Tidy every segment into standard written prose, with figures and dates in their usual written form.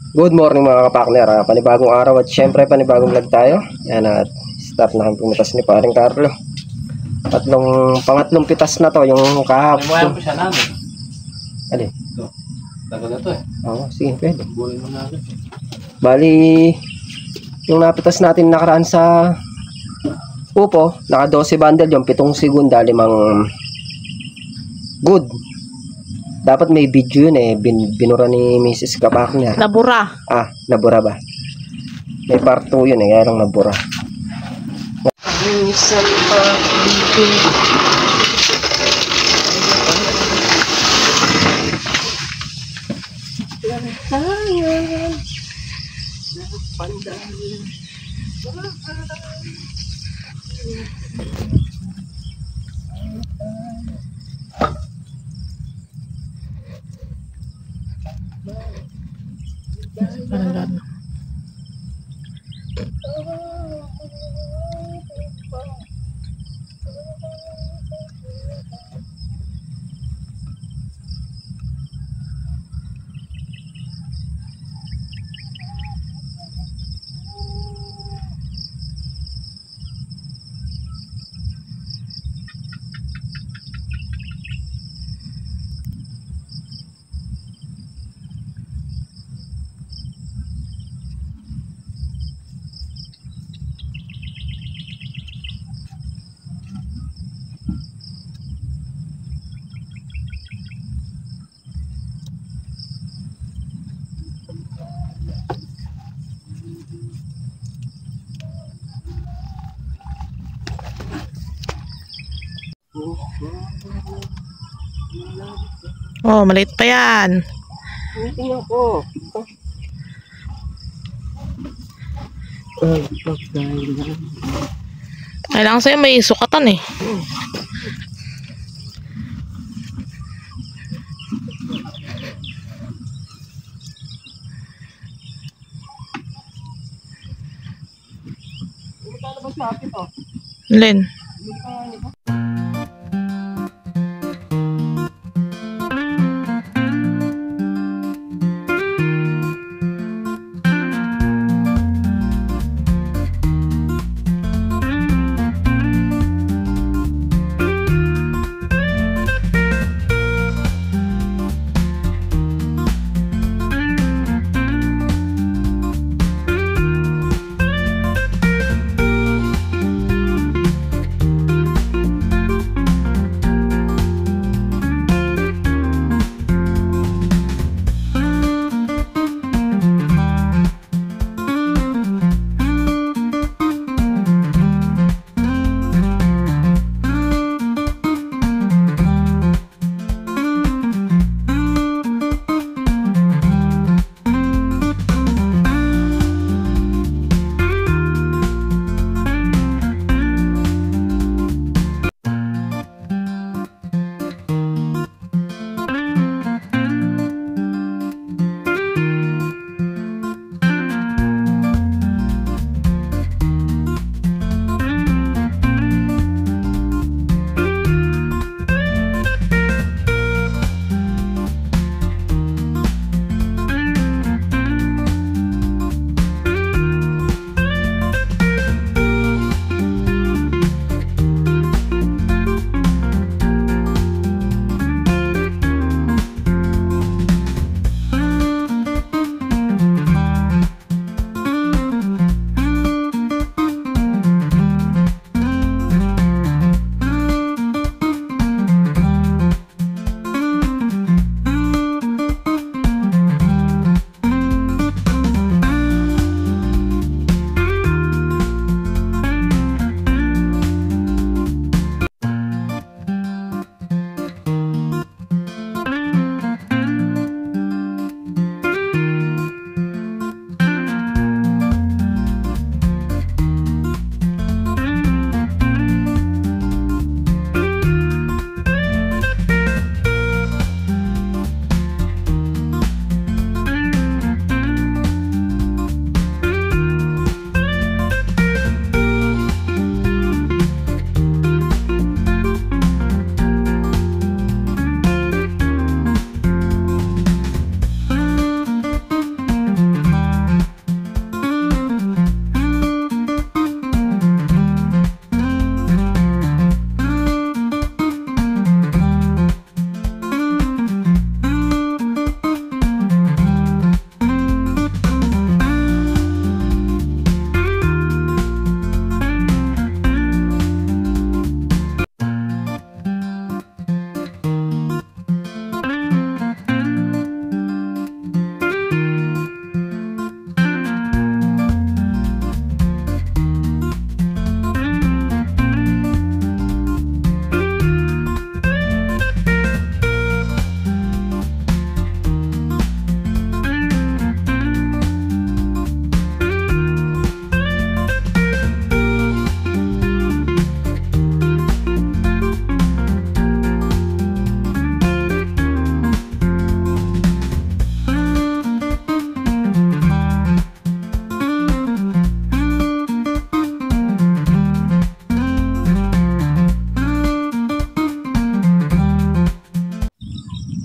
Good morning mga kapakner, panibagong araw at syempre panibagong vlog tayo. Yan at start na ang pumitas ni paring Carlo. Pangatlong pitas na to, yung kahapon. May po siya namin. Alin? Ito. Tagal na to eh. Oo, sige, pwede. Bulin mo namin. Bali, yung napitas natin nakaraan sa upo, naka 12 bundle, yung 7 segunda, 5 good. Dapat may video yun eh, binura ni Mrs. Kapakner. Nabura. Nabura ba? May part 2 yun eh, kaya lang nabura. Isang pag-ibig. Lantayan sa pandalan. Parang oh, maliit pa yan. Tingnan ko. Kailangan sa'yo may sukatan eh. Len.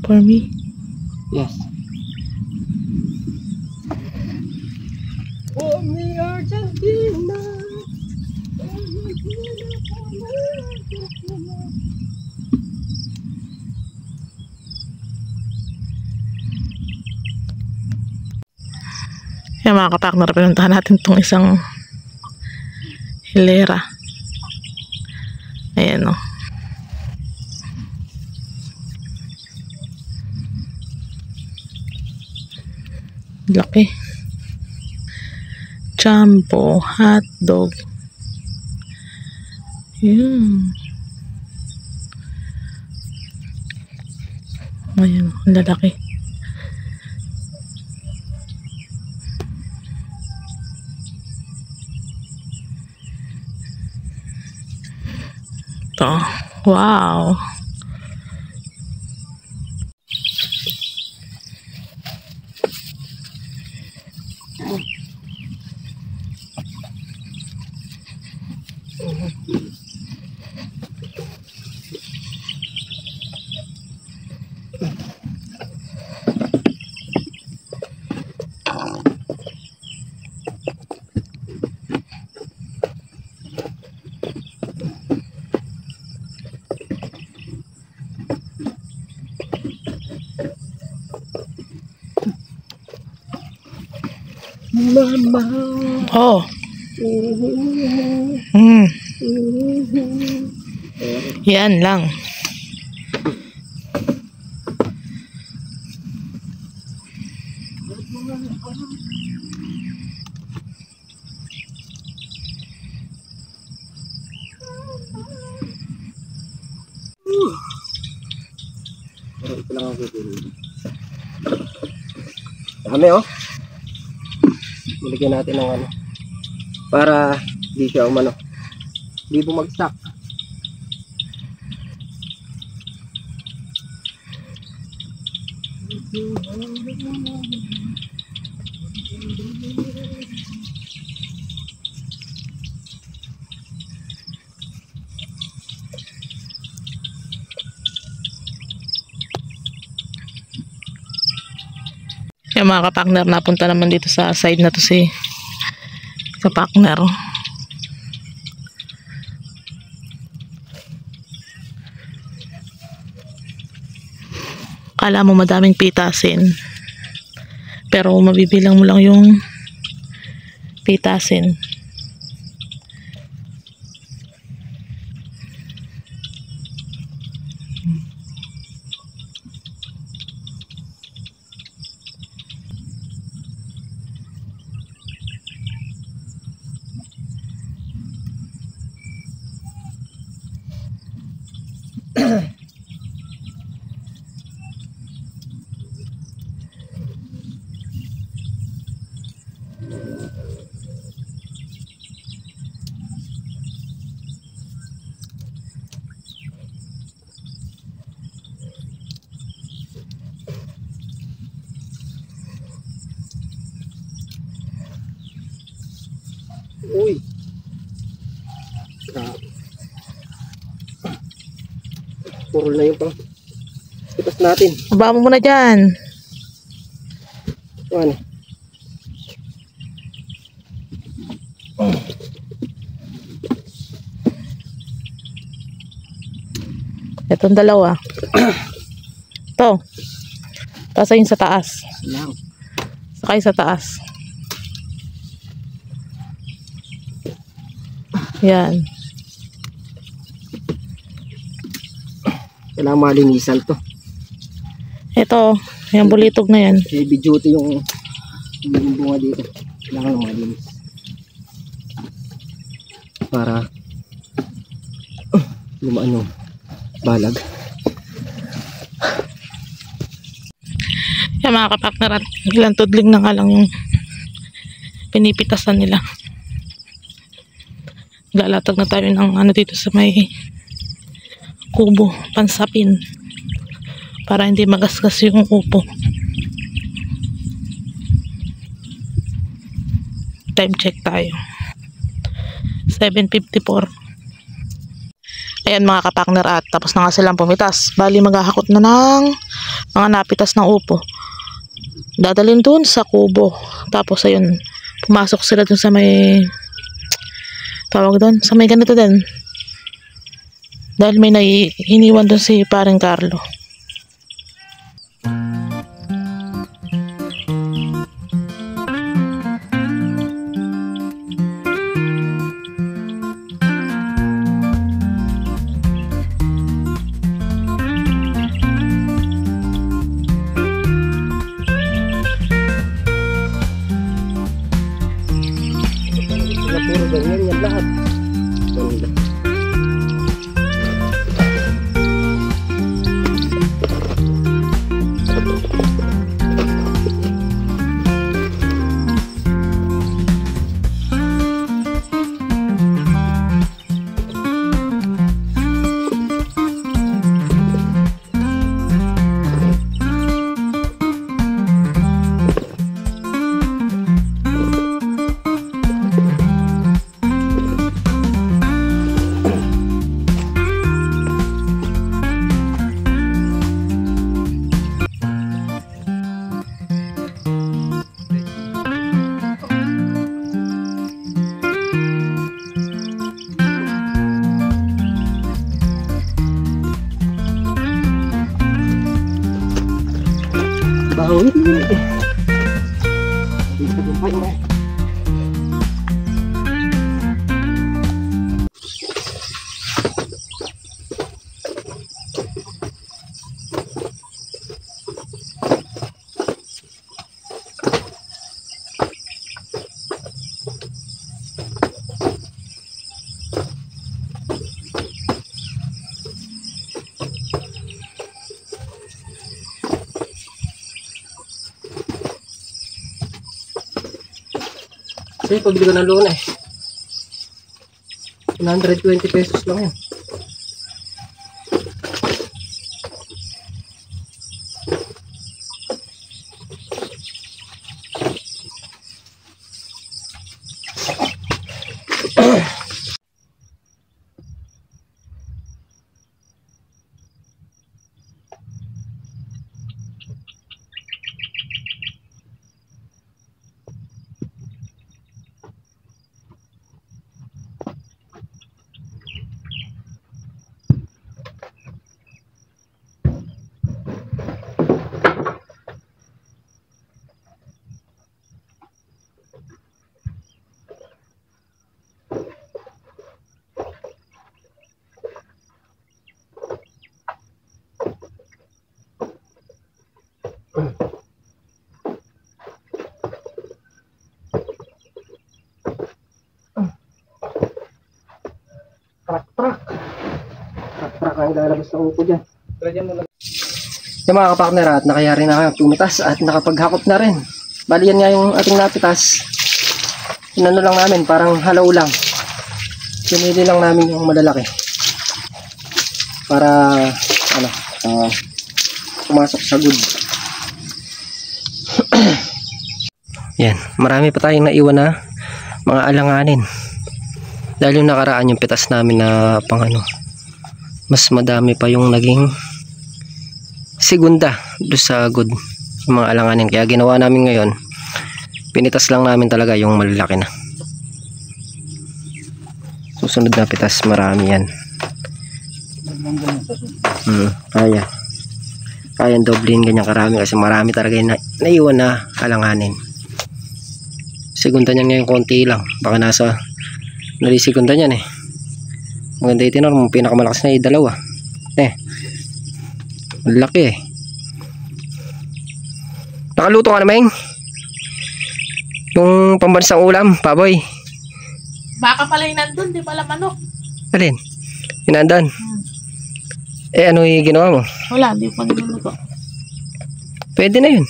For me. Yes. For me, Argentina. Yan mga kapartner, pinuntahan natin tong isang hilera. Ayan o. Laki. Jumbo hotdog. Yun. Ayan, ang lalaki. Ito. Wow. Mama. Oh. Mm. Yan lang. Pero ito lang ang pipiliin. Dami oh. Nilagyan natin ng ano. Para di siya umano. Di bumagsak. Yung mga kapakner, napunta naman dito sa side na to si kapakner. Kala mo madaming pitasin, pero mabibilang mo lang yung pitasin. Uy. Grabe. Purol na yung pang pitas natin. Aba mo muna dyan. Ano? Itong dalawa. Ito. Tapos ayun sa taas. Lang. Sakay sa taas. Yan. Kailangan malinisan to. Ito. Yung bulitog na yan. Heavy duty yung bunga dito. Kailangan malinis. Para lumaan yung balag. Yan mga kapakner, at ilang tudling na nga lang yung pinipitasan nila. Lalatag na tayo ng ano dito sa may kubo, pansapin, para hindi magasgas yung upo. Time check tayo. 7:54. Ayan mga kapakner, at tapos na nga silang pumitas. Bali maghahakot na ng mga napitas ng upo. Dadalhin doon sa kubo. Tapos ayun, pumasok sila doon sa may tawag doon, sa may ganito din. Dahil may iniwan doon si pareng Carlo. Puro ganyan yan lahat. Ganda. Bawin mo eh. Dito din pa yun eh. Kasi pabili ko ng luna eh. 120 pesos lang yan. Trak ang lalabas ng upo dyan. Yung mga kapakner at nakayari na pumitas at nakapaghakot na rin. Bali yan nga yung ating napitas. Inano lang namin, parang halaw lang. Pinili lang namin yung malalaki. Para pumasok sa good. Yan, marami pa tayong naiwan na mga alanganin. Dahil yung nakaraan yung pitas namin na pang mas madami pa yung naging segunda doon sa good yung mga alanganin. Kaya ginawa namin ngayon, pinitas lang namin talaga yung malalaki na. Susunod na pitas marami yan. Kaya doblein ganyan karami kasi marami talaga yung naiwan na alanganin. Segunda niyan ngayon konti lang, baka nasa nalisigunda niyan eh. Maganda itinor mo, pinakamalakas na dalawa malaki eh. Nakaluto ka na, Meng? Yung pambansang ulam, paboy. Baka pala yung nandun, di pala manok. Alin? Pinandan? Ano yung ginawa mo? Wala, di pa niluluto. Pwede na yun.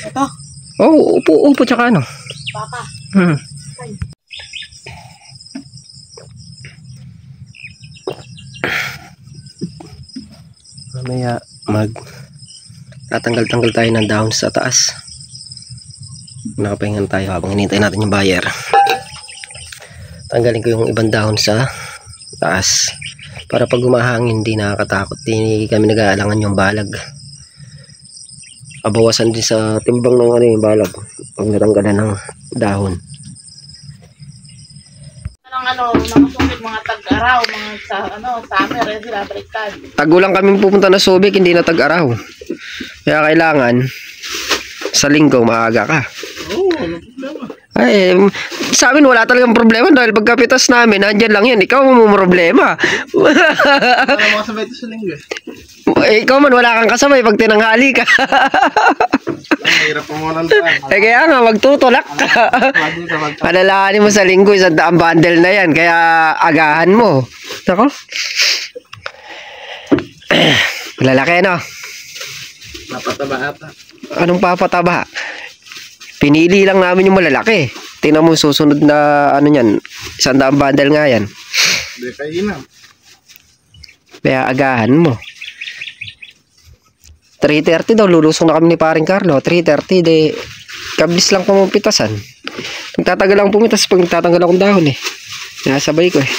Ito? Oo, upo tsaka Baka. Mamaya tatanggal-tanggal tayo ng dahon sa taas. Nakapahingan tayo habang hinintay natin yung buyer. Tanggalin ko yung ibang dahon sa taas para pag humahangin hindi nakakatakot, hindi kami nag-aalangan yung balag. Abawasan din sa timbang ng ano yung balag pag natanggalan ng dahon. Mga sumbit, mga tag-araw, mga summer, sila baliktad. Tagulang kami pupunta na Subic, hindi na tag-araw. Kaya kailangan sa linggo maaga ka. Ay, sa amin wala talagang problema dahil pagkapitas namin, nandyan lang yan. Ikaw mo problema. Wala mo kasabay ito sa linggo. Ikaw man, wala kang kasabay pag tinanghali ka. Mahirap pa muna daan. Kaya nga, magtutulak ka. Alalahanin mo sa linggo, 100 bundle na yan. Kaya agahan mo. Nako. Lalaki, no? Napataba ata. Anong papataba? Pinili lang namin yung malalaki. Tingnan mo, susunod na ano yan. 100 bundle nga yan. Hindi kayo na. Kaya agahan mo. 3:30 daw, lulusong na kami ni paring Carlo. 3:30, de, kablis lang pumupitasan. Nagtatagal lang pumitas pag nagtatanggal akong dahon eh. Nasabay ko eh.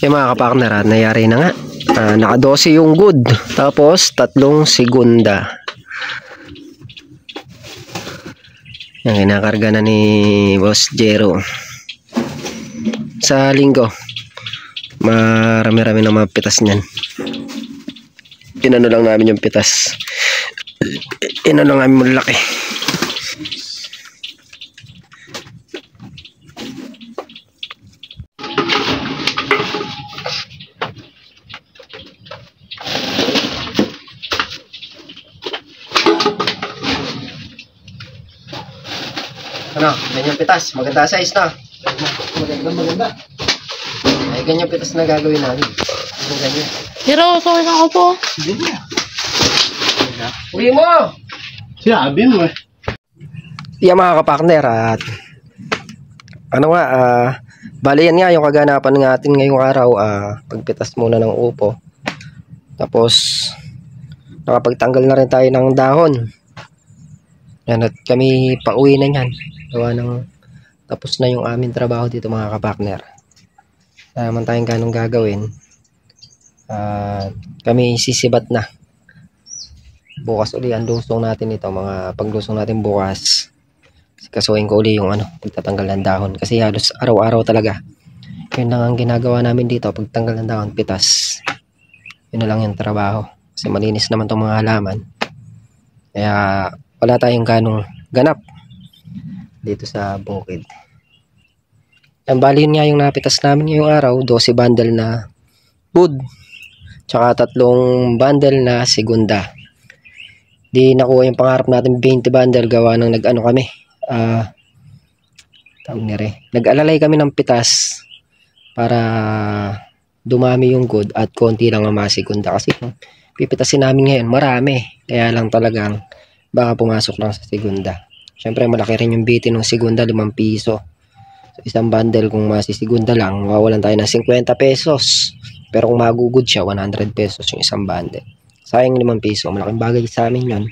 Yung mga kapartner, nangyari na nga. Naka 12 yung good. Tapos, 3 segunda. Yan, kinakarga na ni Boss Jero. Sa linggo, marami-rami na mga pitas niyan. Inano lang namin yung pitas. Inano lang namin malaki. Ano, ganyan pitas, maganda size na. Maganda. Ay, ganyan pitas na gagawin namin. Ganyan. Pero, sorry lang ako po. Sige na. Uwi mo! Sabi mo eh. Yan mga kapartner at ano nga, bali yan nga yung kaganapan natin ngayong araw, pagpitas muna ng upo. Tapos, nakapagtanggal na rin tayo ng dahon. Yan, at kami pauwi na yan. Gawa ng tapos na yung aming trabaho dito mga kapartner. Naman tayong ganong gagawin. Kami sisibat na. Bukas uli ang lusong natin ito. Mga paglusong natin bukas. Kasuhin ko uli yung pagtatanggal ng dahon. Kasi halos araw-araw talaga. Yun lang ang ginagawa namin dito. Pagtanggal ng dahon, pitas. Yun na lang yung trabaho. Kasi malinis naman itong mga halaman. Kaya wala tayong ganong ganap dito sa bukid. Ang bali yun nga yung napitas namin ngayong araw, 12 bundle na wood. tsaka 3 bundle na segunda. Di nakuha yung pangarap natin 20 bundle gawa ng nag-ano kami. Nag-alalay kami ng pitas para dumami yung good at konti lang ang masigunda. Kasi pipitasin namin ngayon marami. Kaya lang talagang baka pumasok lang sa segunda. Siyempre malaki rin yung bitin ng segunda, 5 piso. So, isang bundle kung masisigunda lang, mawawalan tayo ng 50 pesos. Pero kung magugod siya, 100 pesos yung isang bundle. Sayang 5 piso. Malaking bagay sa amin yun.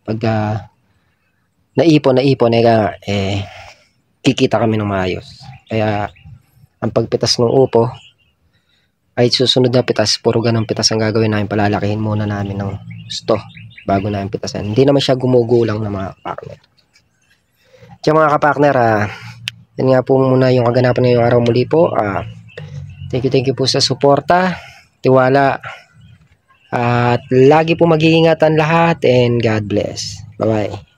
Pagka naipon, kikita kami ng maayos. Kaya ang pagpitas ng upo ay susunod na pitas, puro ganang pitas ang gagawin namin. Palalakihin muna namin ng gusto bago namin pitasan. Hindi naman siya gumugulang na mga kapakner. Kaya mga kapakner, yan nga po muna yung kaganapan ngayong araw muli po. Thank you po sa suporta, tiwala, at lagi po mag-iingatan lahat, and God bless. Bye bye.